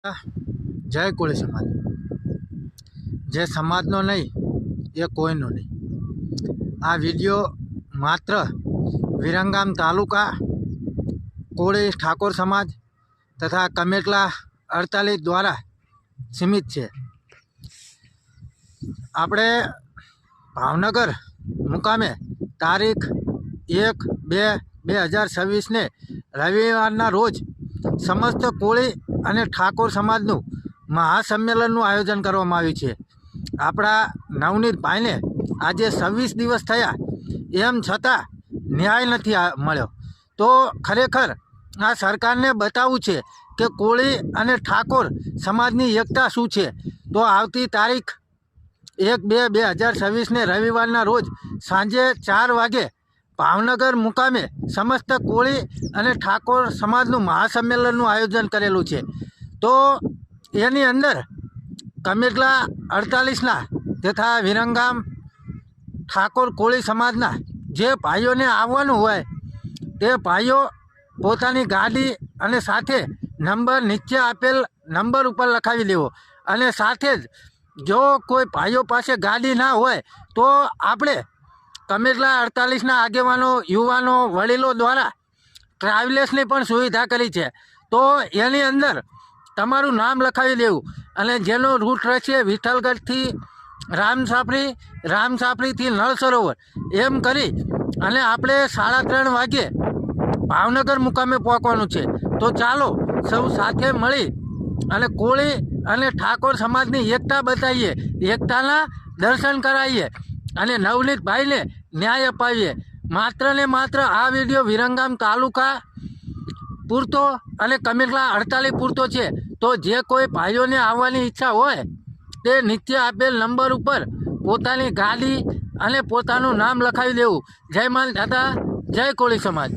જય કોળી સમાજ જે સમાજનો નહીં એ કોઈનો નહીં। આ વિડીયો માત્ર વિરંગામ તાલુકા કોળી ઠાકોર સમાજ તથા કમેટલા 48 દ્વારા સીમિત છે। આપણે ભાવનગર મુકામે તારીખ 1/2/2026 ને રવિવારના રોજ સમસ્ત કોળી અને ઠાકોર સમાજનું મહાસંમેલનનું આયોજન કરવામાં આવ્યું છે। આપણા નવનીતભાઈને આજે 26 દિવસ થયા, એમ છતાં ન્યાય નથી મળ્યો। તો ખરેખર આ સરકારને બતાવવું છે કે કોળી અને ઠાકોર સમાજની એકતા શું છે। તો આવતી તારીખ 1/2/2026 ને રવિવારના રોજ સાંજે 4 વાગે ભાવનગર મુકામે સમસ્ત કોળી અને ઠાકોર સમાજનું મહાસંમેલનનું આયોજન કરેલું છે। તો એની અંદર કમેટલા 48ના તથા વિરંગામ ઠાકોર કોળી સમાજના જે ભાઈઓને આવવાનું હોય તે ભાઈઓ પોતાની ગાડી અને સાથે નંબર નીચે આપેલ નંબર ઉપર લખાવી લેવો। અને સાથે જ જો કોઈ ભાઈઓ પાસે ગાડી ના હોય તો આપણે કમેટલા 48ના આગેવાનો, યુવાનો, વડીલો દ્વારા ટ્રાવેલ્સની પણ સુવિધા કરી છે। તો એની અંદર તમારું નામ લખાવી દેવું અને જેનો રૂટ રહેશે વિઠ્ઠલગઢથી રામસાપરીથી નળ સરોવર એમ કરી અને આપણે 3:30 વાગ્યે ભાવનગર મુકામે પહોંચવાનું છે। તો ચાલો સૌ સાથે મળી અને કોળી અને ઠાકોર સમાજની એકતા બતાવીએ, એકતાના દર્શન કરાવીએ અને નવનીતભાઈને ન્યાય અપાવીએ। માત્ર ને માત્ર આ વિડીયો વિરંગામ તાલુકા પૂરતો અને કમેટલા 48 પૂરતો છે। તો જે કોઈ ભાઈઓને આવવાની ઈચ્છા હોય તે નીચે આપેલ નંબર ઉપર પોતાની ગાડી અને પોતાનું નામ લખાવી દેવું। જય માલ દાદા, જય કોળી સમાજ।